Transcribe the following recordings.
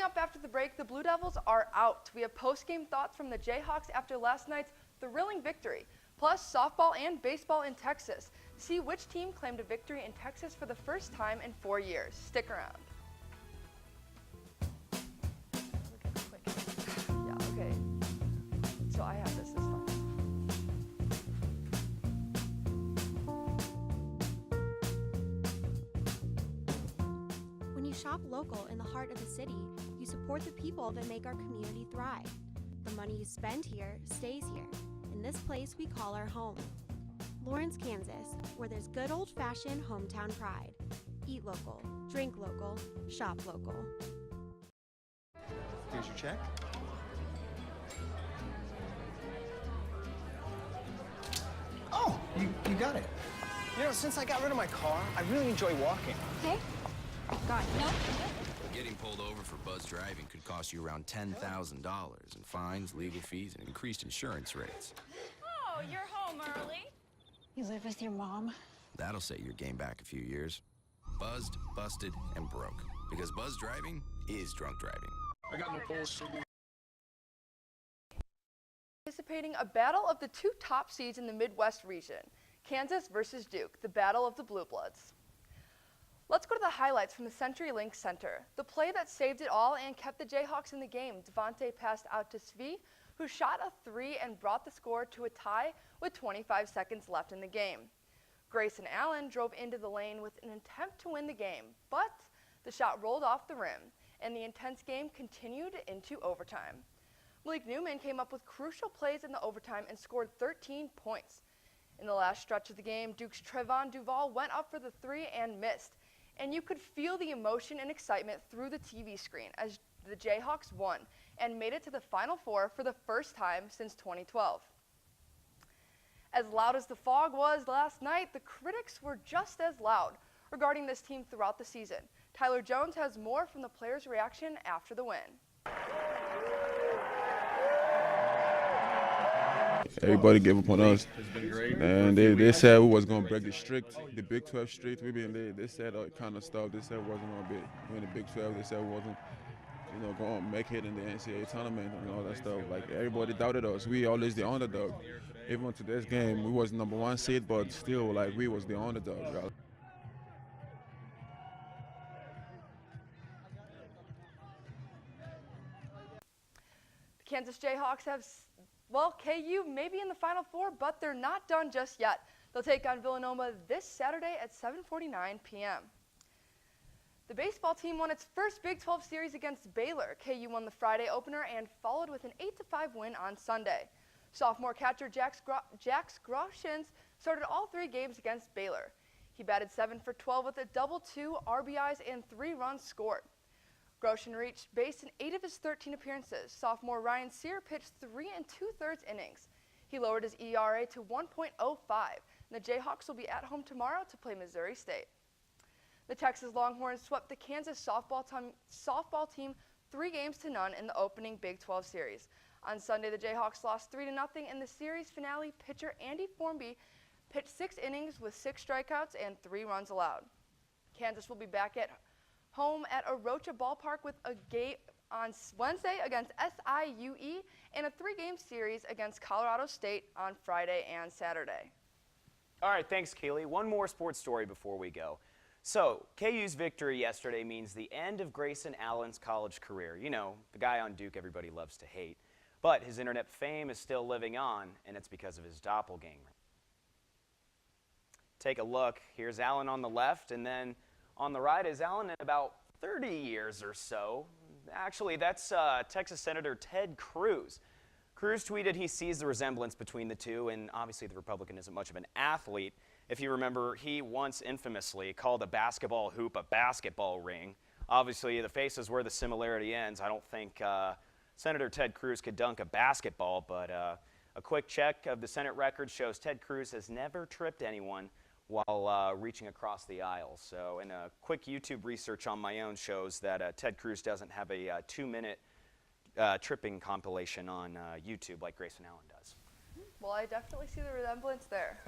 up after the break, the Blue Devils are out. We have post-game thoughts from the Jayhawks after last night's thrilling victory, plus softball and baseball in Texas. See which team claimed a victory in Texas for the first time in 4 years. Stick around. Yeah, okay. So I have this. This is fun. When you shop local in the heart of the city, you support the people that make our community thrive. The money you spend here stays here, in this place we call our home. Lawrence, Kansas, where there's good old-fashioned hometown pride. Eat local, drink local, shop local. Here's your check. Oh, you got it. You know, since I got rid of my car, I really enjoy walking. Okay. Got it. Nope. Getting pulled over for buzz driving could cost you around $10,000 in fines, legal fees, and increased insurance rates. Oh, you're home early. You live with your mom? That'll set your game back a few years. Buzzed, busted, and broke. Because buzz driving is drunk driving. I got no bullshit. Anticipating a battle of the two top seeds in the Midwest region, Kansas versus Duke, the battle of the Blue Bloods. Let's go to the highlights from the CenturyLink Center. The play that saved it all and kept the Jayhawks in the game. Devontae passed out to Svi, who shot a three and brought the score to a tie with 25 seconds left in the game. Grayson Allen drove into the lane with an attempt to win the game, but the shot rolled off the rim, and the intense game continued into overtime. Malik Newman came up with crucial plays in the overtime and scored 13 points. In the last stretch of the game, Duke's Trevon Duval went up for the three and missed, and you could feel the emotion and excitement through the TV screen as the Jayhawks won and made it to the Final Four for the first time since 2012. As loud as the fog was last night, the critics were just as loud regarding this team throughout the season. Tyler Jones has more from the players' reaction after the win. Everybody gave up on us, and they said we was gonna break the Big 12 streak. They said kind of stuff. They said we wasn't gonna win the Big 12. They said we wasn't, going to make it in the NCAA tournament and all that stuff. Like everybody doubted us. We always the underdog. Even to this game, we was number 1 seed, but still, like we was the underdog. The Kansas Jayhawks have. Well, KU may be in the Final Four, but they're not done just yet. They'll take on Villanova this Saturday at 7:49 p.m. The baseball team won its first Big 12 series against Baylor. KU won the Friday opener and followed with an 8-5 win on Sunday. Sophomore catcher Jax Groshans started all 3 games against Baylor. He batted 7 for 12 with a double, 2 RBIs, and 3 runs scored. Groshan reached base in 8 of his 13 appearances. Sophomore Ryan Sear pitched 3 2/3 innings. He lowered his ERA to 1.05. The Jayhawks will be at home tomorrow to play Missouri State. The Texas Longhorns swept the Kansas softball team 3-0 in the opening Big 12 series. On Sunday, the Jayhawks lost 3-0 in the series finale. Pitcher Andy Formby pitched 6 innings with 6 strikeouts and 3 runs allowed. Kansas will be back at home at Arocha Ballpark with a game on Wednesday against SIUE and a 3-game series against Colorado State on Friday and Saturday. All right, thanks, Kaylee. One more sports story before we go. So, KU's victory yesterday means the end of Grayson Allen's college career. You know, the guy on Duke everybody loves to hate. But his internet fame is still living on, and it's because of his doppelganger. Take a look. Here's Allen on the left, and then on the right is Allen in about 30 years or so. Actually, that's Texas Senator Ted Cruz. Cruz tweeted he sees the resemblance between the two, and obviously the Republican isn't much of an athlete. If you remember, he once infamously called a basketball hoop a basketball ring. Obviously, the face is where the similarity ends. I don't think Senator Ted Cruz could dunk a basketball, but a quick check of the Senate record shows Ted Cruz has never tripped anyone while reaching across the aisle. So, and a quick YouTube research on my own shows that Ted Cruz doesn't have a 2-minute tripping compilation on YouTube like Grayson Allen does. Well, I definitely see the resemblance there.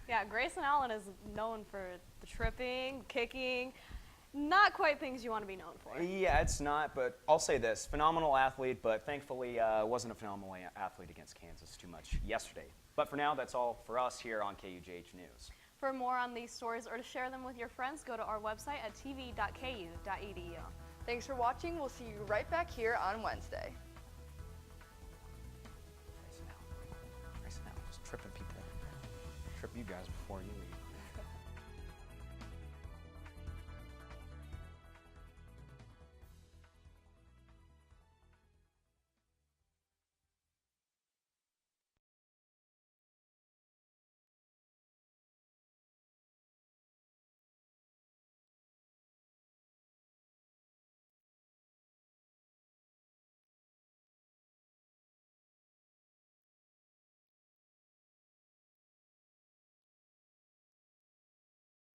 Yeah, Grayson Allen is known for the tripping, kicking. Not quite things you want to be known for. Yeah, it's not, but I'll say this. Phenomenal athlete, but thankfully wasn't a phenomenal athlete against Kansas too much yesterday. But for now, that's all for us here on KUJH News. For more on these stories or to share them with your friends, go to our website at tv.ku.edu. Thanks for watching. We'll see you right back here on Wednesday. Just tripping people. Trip you guys before you leave.